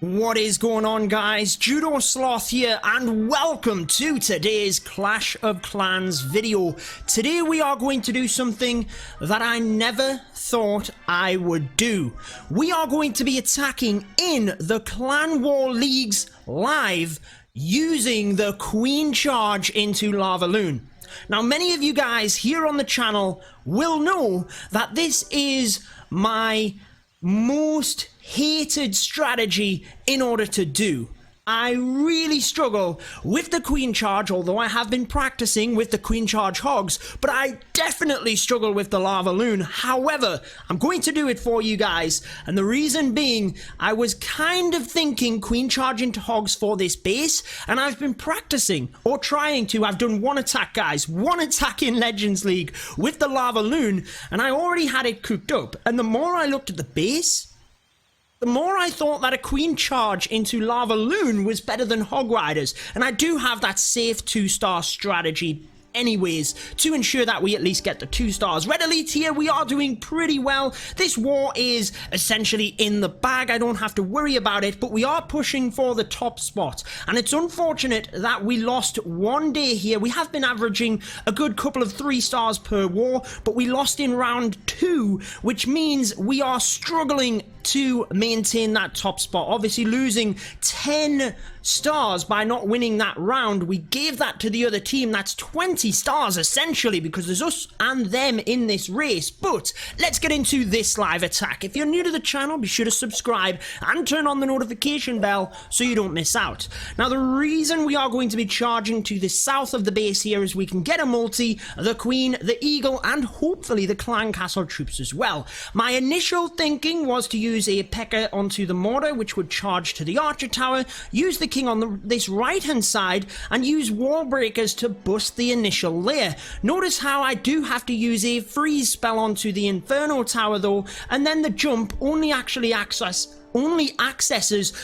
What is going on, guys? Judo Sloth here, and welcome to today's Clash of Clans video. Today we are going to do something that I never thought I would do. We are going to be attacking in the Clan War Leagues live using the Queen Charge into LavaLoon. Now, many of you guys here on the channel will know that this is my most hated strategy in order to do. I really struggle with the Queen Charge, although I have been practicing with the Queen Charge Hogs, but I definitely struggle with the LavaLoon. However, I'm going to do it for you guys, and the reason being, I was kind of thinking Queen Charge into Hogs for this base, and I've been practicing, or trying to. I've done one attack, guys, one attack in Legends League with the LavaLoon, and I already had it cooked up, and the more I looked at the base, the more I thought that a Queen Charge into LavaLoon was better than Hog Riders, and I do have that safe 2-star strategy anyways, to ensure that we at least get the 2 stars. Red Elite here, we are doing pretty well. This war is essentially in the bag. I don't have to worry about it, but we are pushing for the top spot. And it's unfortunate that we lost one day here. We have been averaging a good couple of 3 stars per war, but we lost in round 2, which means we are struggling to maintain that top spot. Obviously losing 10 stars by not winning that round. We gave that to the other team. That's 20 stars essentially, because there's us and them in this race. But let's get into this live attack. If you're new to the channel, be sure to subscribe and turn on the notification bell so you don't miss out. Now, the reason we are going to be charging to the south of the base here is we can get a multi, the Queen, the Eagle, and hopefully the Clan Castle troops as well. My initial thinking was to use a P.E.K.K.A. onto the mortar, which would charge to the Archer Tower, use the King on this right hand side, and use wall breakers to bust the initial layer. Notice how I do have to use a freeze spell onto the Inferno Tower though, and then the jump only accesses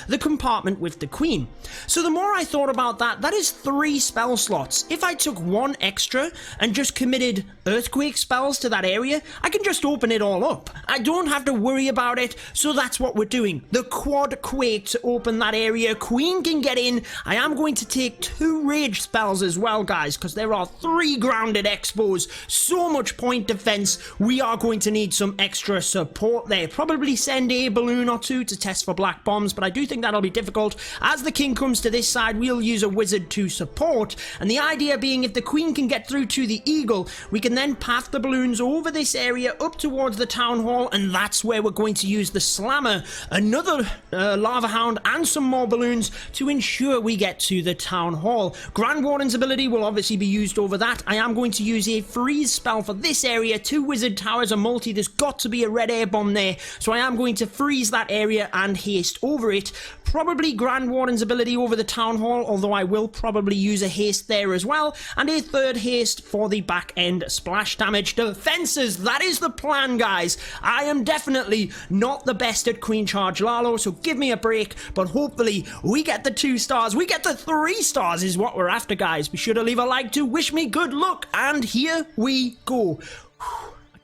the compartment with the Queen. So the more I thought about that, that is 3 spell slots. If I took 1 extra and just committed earthquake spells to that area, I can just open it all up. I don't have to worry about it, so that's what we're doing. The quad quake to open that area. Queen can get in. I am going to take 2 rage spells as well, guys, because there are 3 grounded expos. So much point defense. We are going to need some extra support there. Probably send a balloon or 2 to test for black bombs, but I do think that'll be difficult. As the King comes to this side, we'll use a wizard to support, and the idea being if the Queen can get through to the Eagle, we can then path the balloons over this area up towards the Town Hall, and that's where we're going to use the Slammer, another Lava Hound, and some more balloons to ensure we get to the Town Hall. Grand Warden's ability will obviously be used over that. I am going to use a freeze spell for this area. 2 wizard towers, a multi. There's got to be a red air bomb there, so I am going to freeze that area and haste over it. Probably Grand Warden's ability over the Town Hall, although I will probably use a haste there as well, and a 3rd haste for the back end splash damage defenses. That is the plan, guys. I am definitely not the best at Queen Charge Lalo, so give me a break, but hopefully we get the 2 stars. We get the 3 stars is what we're after, guys. Be sure to leave a like to wish me good luck, and here we go.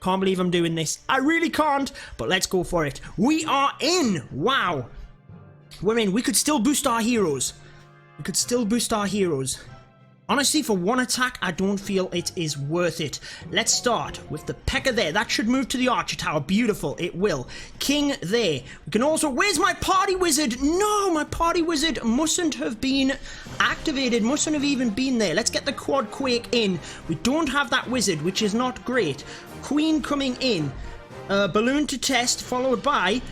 Can't believe I'm doing this. I really can't, but let's go for it. We are in. Wow. We're in. We could still boost our heroes. We could still boost our heroes. Honestly, for 1 attack, I don't feel it is worth it. Let's start with the P.E.K.K.A. there. That should move to the Archer Tower. Beautiful. It will. King there. We can also... Where's my Party Wizard? No, my Party Wizard mustn't have been activated. Mustn't have even been there. Let's get the Quad Quake in. We don't have that Wizard, which is not great. Queen coming in. Balloon to test, followed by...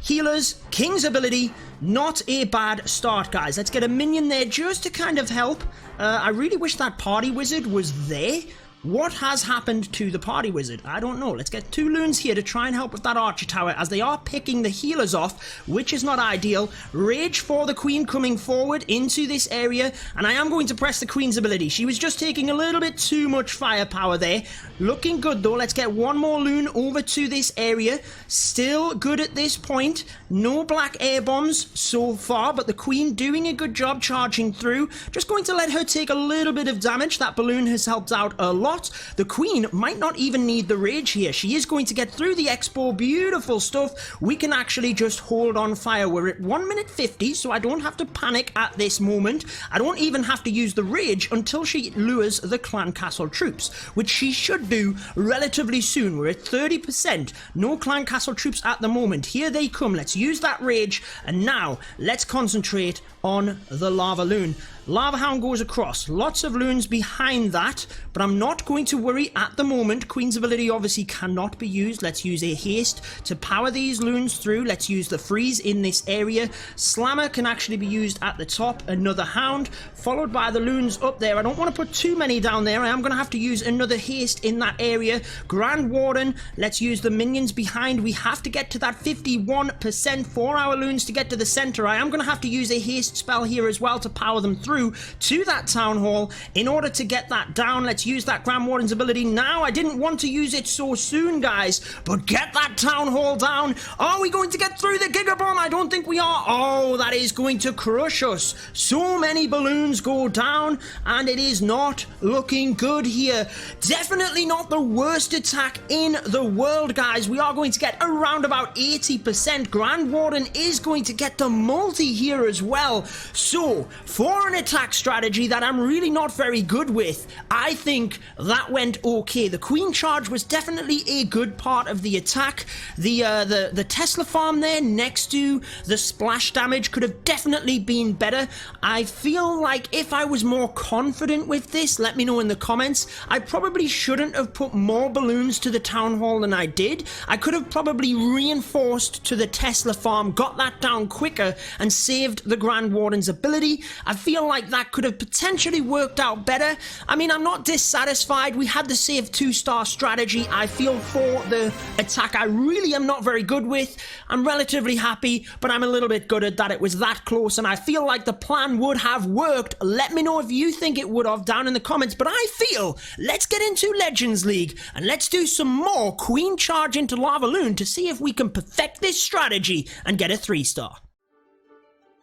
Healers, King's ability, not a bad start, guys. Let's get a minion there just to kind of help. I really wish that Party Wizard was there. What has happened to the Party Wizard? I don't know. Let's get 2 loons here to try and help with that Archer Tower as they are picking the healers off, which is not ideal. Rage for the Queen coming forward into this area, and I am going to press the Queen's ability. She was just taking a little bit too much firepower there. Looking good though. Let's get 1 more loon over to this area. Still good at this point. No black air bombs so far, but the Queen doing a good job charging through. Just going to let her take a little bit of damage. That balloon has helped out a lot. slot. The queen might not even need the rage here. She is going to get through the expo. Beautiful stuff. We can actually just hold on fire. We're at 1 minute 50, so I don't have to panic at this moment. I don't even have to use the rage until she lures the clan castle troops, which she should do relatively soon. We're at 30%. No clan castle troops at the moment. Here they come. Let's use that rage, and now let's concentrate on the LavaLoon. Lava Hound goes across. Lots of loons behind that, but I'm not going to worry at the moment. Queen's ability obviously cannot be used. Let's use a haste to power these loons through. Let's use the freeze in this area. Slammer can actually be used at the top. Another hound, followed by the loons up there. I don't want to put too many down there. I am going to have to use another haste in that area. Grand Warden, let's use the minions behind. We have to get to that 51% for our loons to get to the center. I am going to have to use a haste spell here as well to power them through to that town hall in order to get that down. Let's use that Grand Warden's ability now. I didn't want to use it so soon, guys, but get that town hall down. Are we going to get through the Giga Bomb? I don't think we are. Oh, that is going to crush us. So many balloons go down, and it is not looking good here. Definitely not the worst attack in the world, guys. We are going to get around about 80%. Grand Warden is going to get the multi here as well. So, for an attack strategy that I'm really not very good with, I think that went okay. The queen charge was definitely a good part of the attack. The Tesla farm there next to the splash damage could have definitely been better. I feel like if I was more confident with this, let me know in the comments. I probably shouldn't have put more balloons to the town hall than I did. I could have probably reinforced to the Tesla farm, got that down quicker, and saved the Grand Warden's ability. I feel like that could have potentially worked out better. I mean, I'm not dissatisfied. We had the save 2-star strategy. I feel for the attack I really am not very good with. I'm relatively happy, but I'm a little bit gutted that it was that close, and I feel like the plan would have worked. Let me know if you think it would have down in the comments, but I feel let's get into Legends League and let's do some more queen charge into LavaLoon to see if we can perfect this strategy and get a 3-star.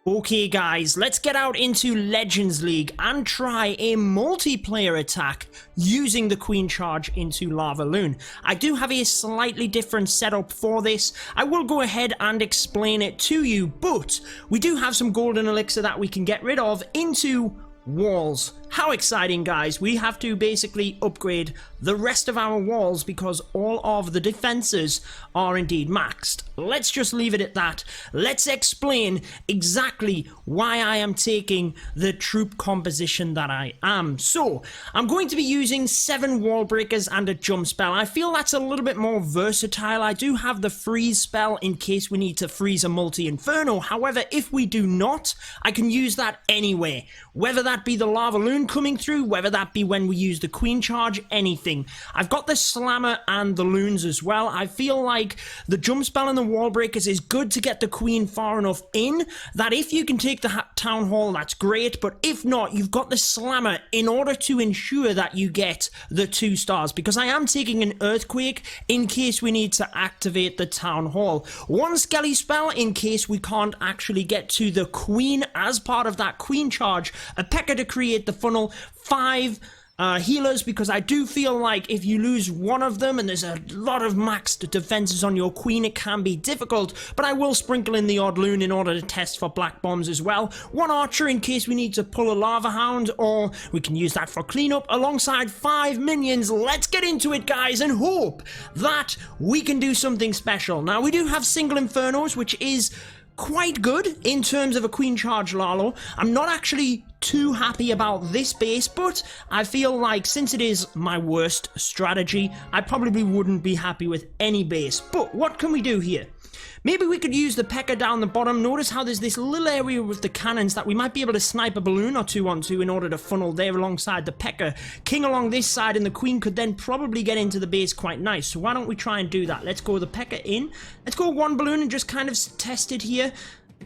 Okay guys, let's get out into Legends League and try a multiplayer attack using the queen charge into LavaLoon. I do have a slightly different setup for this. I will go ahead and explain it to you, but we do have some golden elixir that we can get rid of into walls. How exciting, guys. We have to basically upgrade the rest of our walls because all of the defenses are indeed maxed. Let's just leave it at that. Let's explain exactly why I am taking the troop composition that I am. So, I'm going to be using 7 wall breakers and a jump spell. I feel that's a little bit more versatile. I do have the freeze spell in case we need to freeze a multi-inferno. However, if we do not, I can use that anyway. Whether that be the LavaLoon coming through, whether that be when we use the queen charge, anything. I've got the slammer and the loons as well. I feel like the jump spell and the wall breakers is good to get the queen far enough in that if you can take the town hall, that's great, but if not, you've got the slammer in order to ensure that you get the 2 stars, because I am taking an earthquake in case we need to activate the town hall. 1 skelly spell in case we can't actually get to the queen as part of that queen charge, a P.E.K.K.A. to create the funnel, 5 healers, because I do feel like if you lose one of them and there's a lot of maxed defenses on your queen, it can be difficult, but I will sprinkle in the odd loon in order to test for black bombs as well. 1 archer in case we need to pull a lava hound, or we can use that for cleanup alongside 5 minions. Let's get into it, guys, and hope that we can do something special. Now, we do have single infernos, which is quite good in terms of a queen charge Lalo. I'm not actually too happy about this base, but I feel like since it is my worst strategy, I probably wouldn't be happy with any base. But what can we do here? Maybe we could use the P.E.K.K.A. down the bottom. Notice how there's this little area with the cannons that we might be able to snipe a balloon or 2 onto in order to funnel there alongside the P.E.K.K.A. King along this side, and the queen could then probably get into the base quite nice. So why don't we try and do that? Let's go the P.E.K.K.A. in. Let's go 1 balloon and just kind of test it here.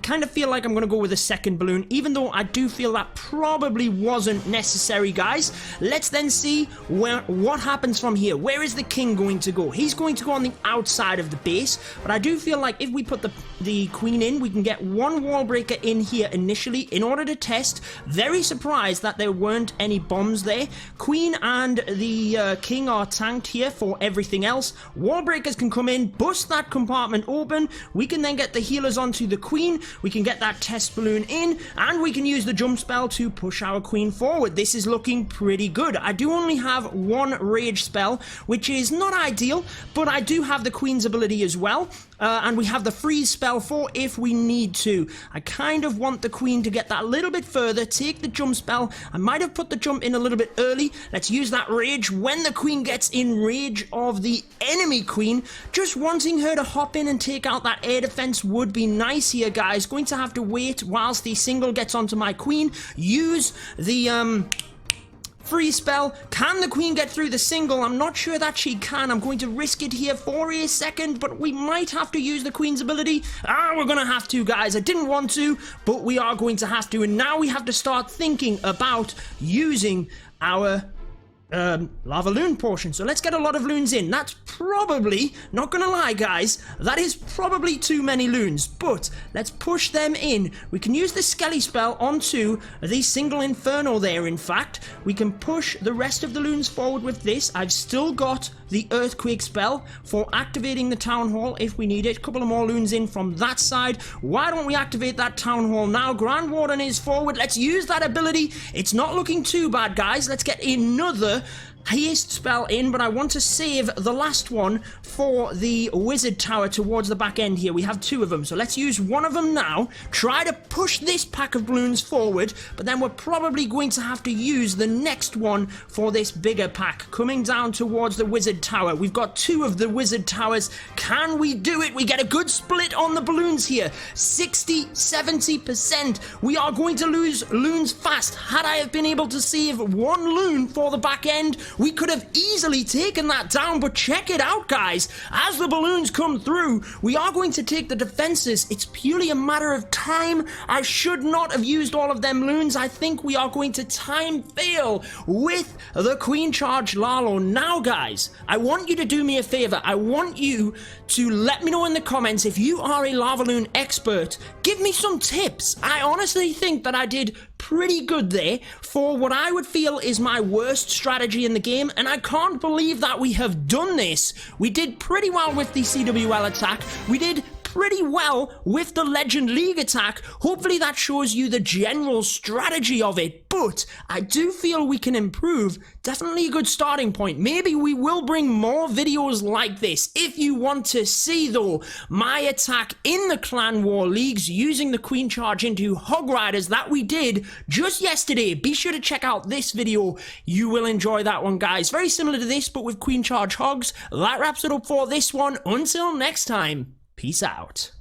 kind of feel like I'm going to go with a second balloon, even though I do feel that probably wasn't necessary, guys. Let's then see what happens from here. Where is the king going to go? He's going to go on the outside of the base, but I do feel like if we put the queen in, we can get one wall breaker in here initially in order to test. Very surprised that there weren't any bombs there. Queen and the king are tanked here for everything else. Wall breakers can come in, bust that compartment open. We can then get the healers onto the queen. We can get that test balloon in, and we can use the jump spell to push our queen forward. This is looking pretty good. I do only have one rage spell, which is not ideal, but I do have the queen's ability as well. And we have the freeze spell for if we need to. I kind of want the queen to get that little bit further, take the jump spell. I might have put the jump in a little bit early. Let's use that rage when the queen gets in rage of the enemy queen. Just wanting her to hop in and take out that air defense would be nice here, guys. Going to have to wait whilst the single gets onto my queen. Use the free spell. Can the queen get through the single? I'm not sure that she can. I'm going to risk it here for a second, but we might have to use the queen's ability. We're going to have to, guys. I didn't want to, but we are going to have to. And now we have to start thinking about using our LavaLoon portion. So let's get a lot of loons in. That's probably, not gonna lie, guys, that is probably too many loons, but let's push them in. We can use the Skelly spell onto the single inferno there. In fact, we can push the rest of the loons forward with this. I've still got the earthquake spell for activating the town hall if we need it. A couple of more loons in from that side. Why don't we activate that town hall now? Grand Warden is forward. Let's use that ability. It's not looking too bad, guys. Let's get another haste spell in, but I want to save the last one for the wizard tower towards the back end here. We have two of them, so let's use one of them now. Try to push this pack of balloons forward, but then we're probably going to have to use the next one for this bigger pack coming down towards the wizard tower. We've got two of the wizard towers. Can we do it? We get a good split on the balloons here. 60-70%. We are going to lose loons fast. Had I have been able to save one loon for the back end, we could have easily taken that down, but check it out, guys. As the balloons come through, we are going to take the defenses. It's purely a matter of time. I should not have used all of them loons. I think we are going to time fail with the Queen Charge LavaLoon. Now, guys, I want you to do me a favor. I want you to let me know in the comments if you are a LavaLoon expert. Give me some tips. I honestly think that I did pretty good there for what I would feel is my worst strategy in the game, and I can't believe that we have done this. We did pretty well with the CWL attack. We did pretty well with the Legend League attack. Hopefully that shows you the general strategy of it, but I do feel we can improve. Definitely a good starting point. Maybe we will bring more videos like this. If you want to see, though, my attack in the Clan War Leagues using the Queen Charge into Hog Riders that we did just yesterday, be sure to check out this video. You will enjoy that one, guys. Very similar to this, but with Queen Charge Hogs. That wraps it up for this one. Until next time. Peace out.